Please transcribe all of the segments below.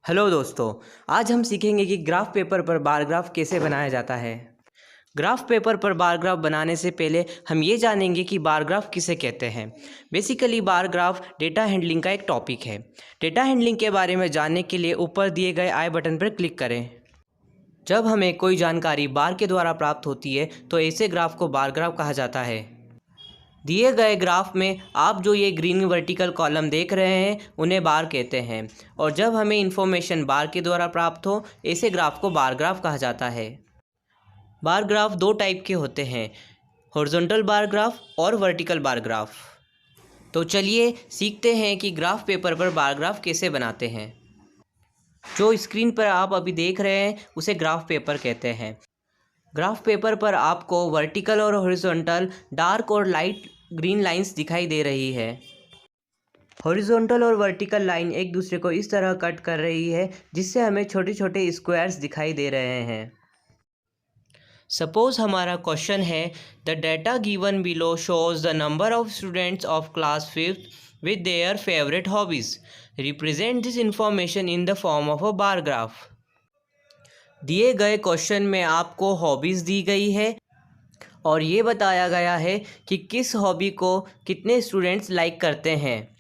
Hello दोस्तों। आज हम सीखेंगे कि ग्राफ पेपर पर बार ग्राफ कैसे बनाया जाता है। ग्राफ पेपर पर बार ग्राफ बनाने से पहले हम ये जानेंगे कि बार ग्राफ किसे कहते हैं। Basically bar graph data handling का एक टॉपिक है। डेटा हैंडलिंग के बारे में जानने के लिए ऊपर दिए गए आई बटन पर क्लिक करें। जब हमें कोई जानकारी बार के द्वारा प्राप्त होती है तो ऐसे ग्राफ को बार ग्राफ कहा जाता है। दिए गए ग्राफ में आप जो ये ग्रीन वर्टिकल कॉलम देख रहे हैं उन्हें बार कहते हैं, और जब हमें इन्फॉर्मेशन बार के द्वारा प्राप्त हो ऐसे ग्राफ को बार ग्राफ कहा जाता है। बार ग्राफ दो टाइप के होते हैं, हॉरिजॉन्टल बार ग्राफ और वर्टिकल बार ग्राफ। तो चलिए सीखते हैं कि ग्राफ पेपर पर बार ग्राफ कैसे बनाते हैं। जो स्क्रीन पर आप अभी देख रहे हैं उसे ग्राफ पेपर कहते हैं। ग्राफ पेपर पर आपको वर्टिकल और हॉरिजॉन्टल डार्क और लाइट ग्रीन लाइंस दिखाई दे रही है। हॉरिजॉन्टल और वर्टिकल लाइन एक दूसरे को इस तरह कट कर रही है जिससे हमें छोटे छोटे स्क्वायर्स दिखाई दे रहे हैं। सपोज हमारा क्वेश्चन है, the data given below shows the number of students of class 5th with their favourite hobbies. Represent this information in the form of a bar graph. दिए गए क्वेश्चन में आपको हॉबीज़ दी गई है और ये बताया गया है कि किस हॉबी को कितने स्टूडेंट्स लाइक करते हैं।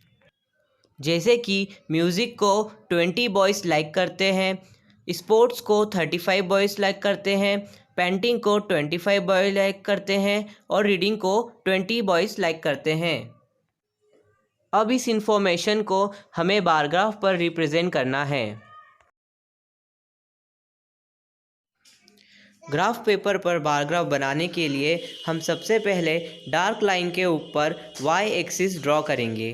जैसे कि म्यूज़िक को 20 बॉयज़ लाइक करते हैं, स्पोर्ट्स को 35 बॉयज़ लाइक करते हैं, पेंटिंग को 25 बॉयज़ लाइक करते हैं और रीडिंग को 20 बॉयज़ लाइक करते हैं। अब इस इंफॉर्मेशन को हमें बार ग्राफ पर रिप्रेजेंट करना है। ग्राफ पेपर पर बार ग्राफ बनाने के लिए हम सबसे पहले डार्क लाइन के ऊपर वाई एक्सिस ड्रॉ करेंगे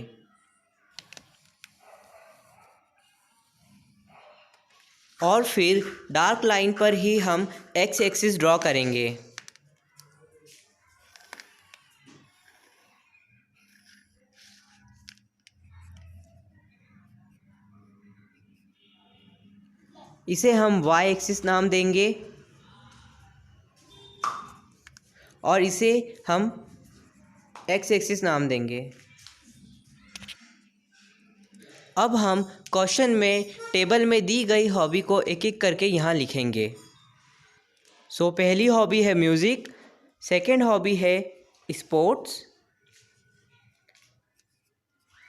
और फिर डार्क लाइन पर ही हम एक्स एक्सिस ड्रॉ करेंगे। इसे हम वाई एक्सिस नाम देंगे और इसे हम एक्स एक्सिस नाम देंगे। अब हम क्वेश्चन में टेबल में दी गई हॉबी को एक एक करके यहाँ लिखेंगे। पहली हॉबी है म्यूज़िक, सेकंड हॉबी है स्पोर्ट्स,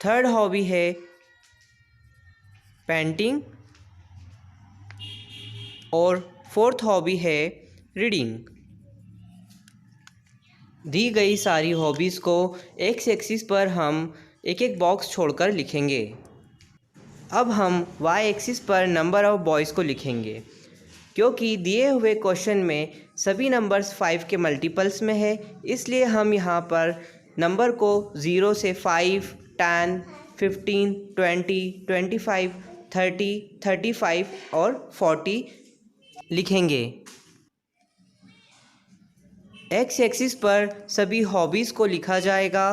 थर्ड हॉबी है पेंटिंग और फोर्थ हॉबी है रीडिंग। दी गई सारी हॉबीज़ को एक्स एक्सिस पर हम एक एक बॉक्स छोड़कर लिखेंगे। अब हम वाई एक्सिस पर नंबर ऑफ़ बॉयज़ को लिखेंगे। क्योंकि दिए हुए क्वेश्चन में सभी नंबर्स 5 के मल्टीपल्स में है, इसलिए हम यहाँ पर नंबर को 0 से 5, 10, 15, 20, 25, 30, 35 और 40 लिखेंगे। एक्स एक्सिस पर सभी हॉबीज़ को लिखा जाएगा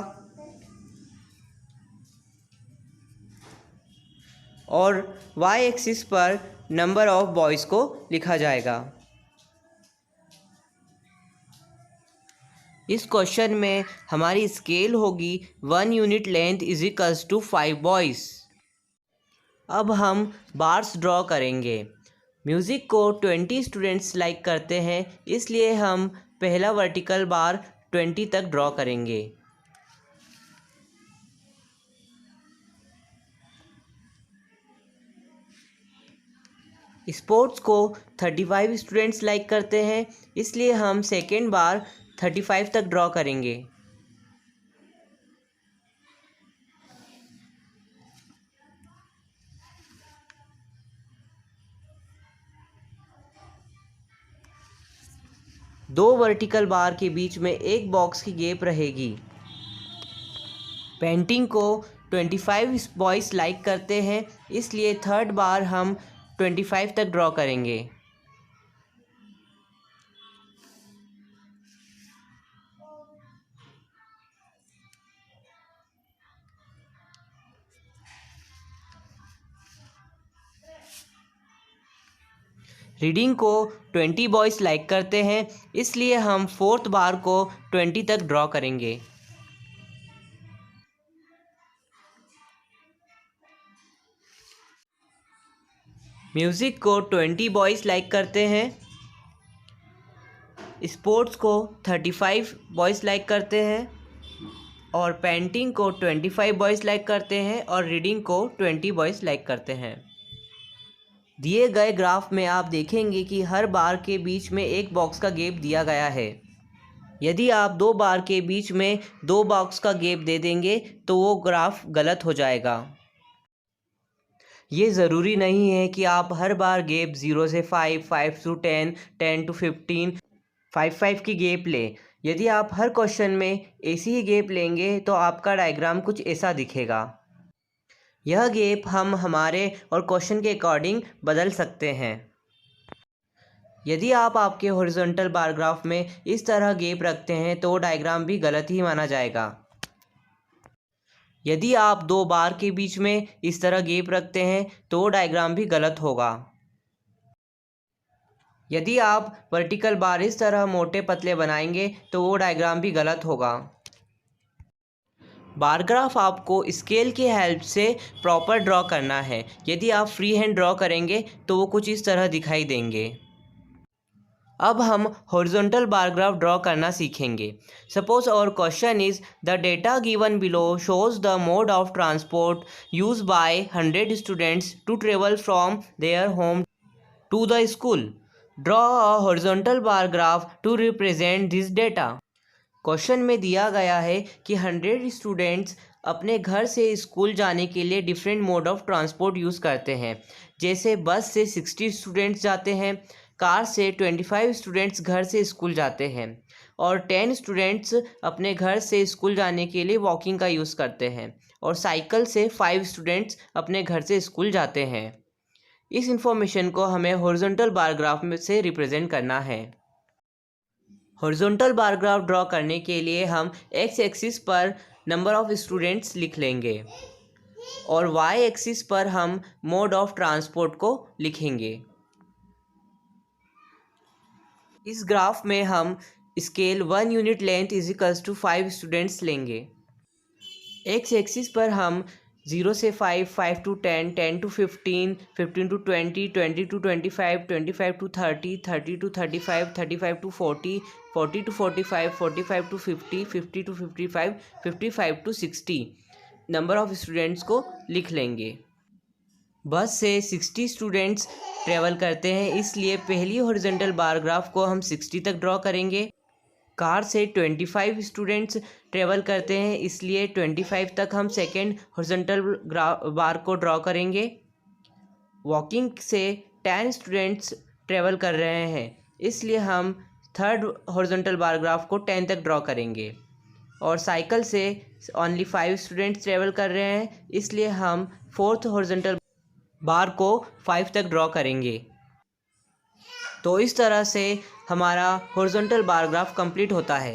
और वाई एक्सिस पर नंबर ऑफ़ बॉयज़ को लिखा जाएगा। इस क्वेश्चन में हमारी स्केल होगी 1 unit length is equals to 5 boys. अब हम बार्स ड्रॉ करेंगे। म्यूज़िक को 20 स्टूडेंट्स लाइक करते हैं, इसलिए हम पहला वर्टिकल बार 20 तक ड्रॉ करेंगे। स्पोर्ट्स को 35 स्टूडेंट्स लाइक करते हैं, इसलिए हम सेकेंड बार 35 तक ड्रॉ करेंगे। दो वर्टिकल बार के बीच में एक बॉक्स की गैप रहेगी। पेंटिंग को 25 बॉयज़ लाइक करते हैं, इसलिए थर्ड बार हम 25 तक ड्रॉ करेंगे। रीडिंग को 20 बॉयज़ लाइक करते हैं, इसलिए हम फोर्थ बार को 20 तक ड्रॉ करेंगे। म्यूज़िक को 20 बॉयज़ लाइक करते हैं, स्पोर्ट्स को 35 बॉयज़ लाइक करते हैं और पेंटिंग को 25 बॉयज़ लाइक करते हैं और रीडिंग को 20 बॉयज़ लाइक करते हैं। दिए गए ग्राफ में आप देखेंगे कि हर बार के बीच में एक बॉक्स का गैप दिया गया है। यदि आप दो बार के बीच में दो बॉक्स का गैप दे देंगे तो वो ग्राफ गलत हो जाएगा। ये ज़रूरी नहीं है कि आप हर बार गैप 0 से 5, 5 to 10, 10 to 15, 5 की गैप लें। यदि आप हर क्वेश्चन में ऐसी ही गैप लेंगे तो आपका डायग्राम कुछ ऐसा दिखेगा। यह गैप हम हमारे और क्वेश्चन के अकॉर्डिंग बदल सकते हैं। यदि आप आपके हॉरिजॉन्टल बार ग्राफ में इस तरह गैप रखते हैं तो डायग्राम भी गलत ही माना जाएगा। यदि आप दो बार के बीच में इस तरह गैप रखते हैं तो डायग्राम भी गलत होगा। यदि आप वर्टिकल बार इस तरह मोटे पतले बनाएंगे तो वो डायग्राम भी गलत होगा। बार ग्राफ आपको स्केल की हेल्प से प्रॉपर ड्रॉ करना है। यदि आप फ्री हैंड ड्रॉ करेंगे तो वो कुछ इस तरह दिखाई देंगे। अब हम हॉरिजॉन्टल बार ग्राफ ड्रॉ करना सीखेंगे। सपोज और question is the data given below shows the mode of transport use by 100 students to travel from their home to the school. Draw a horizontal bar graph to represent this data. Question में दिया गया है कि 100 students अपने घर से school जाने के लिए different mode of transport use करते हैं। जैसे बस से 60 स्टूडेंट्स जाते हैं, कार से 25 स्टूडेंट्स घर से स्कूल जाते हैं और 10 स्टूडेंट्स अपने घर से स्कूल जाने के लिए वॉकिंग का यूज़ करते हैं और साइकिल से 5 स्टूडेंट्स अपने घर से स्कूल जाते हैं। इस इंफॉर्मेशन को हमें हॉरिजॉन्टल बार ग्राफ में से रिप्रेजेंट करना है। हॉरिजॉन्टल बार ग्राफ ड्रॉ करने के लिए हम एक्स एक्सिस पर नंबर ऑफ़ स्टूडेंट्स लिख लेंगे और वाई एक्सिस पर हम मोड ऑफ ट्रांसपोर्ट को लिखेंगे। इस ग्राफ में हम scale 1 unit length is equals to 5 students लेंगे। एक्स एक्सिस पर हम 0 से 5, 5 to 10, 10 to 15, 15 to 20, 20 to 25, 25 to 30, 30 to 35, 35 to 40, 40 to 45, 45 to 50, 50 to 55, 55 to 60 number of students को लिख लेंगे। बस से 60 स्टूडेंट्स ट्रेवल करते हैं, इसलिए पहली हॉरिजॉन्टल बार ग्राफ को हम 60 तक ड्रॉ करेंगे। कार से 25 स्टूडेंट्स ट्रेवल करते हैं, इसलिए 25 तक हम सेकेंड हॉरिजॉन्टल बार को ड्रॉ करेंगे। वॉकिंग से 10 स्टूडेंट्स ट्रेवल कर रहे हैं, इसलिए हम थर्ड हॉरिजॉन्टल बार ग्राफ को 10 तक ड्रॉ करेंगे और साइकिल से ओनली 5 स्टूडेंट्स ट्रेवल कर रहे हैं, इसलिए हम फोर्थ हॉरिजॉन्टल बार को 5 तक ड्रॉ करेंगे। तो इस तरह से हमारा हॉरिजॉन्टल बार ग्राफ कंप्लीट होता है।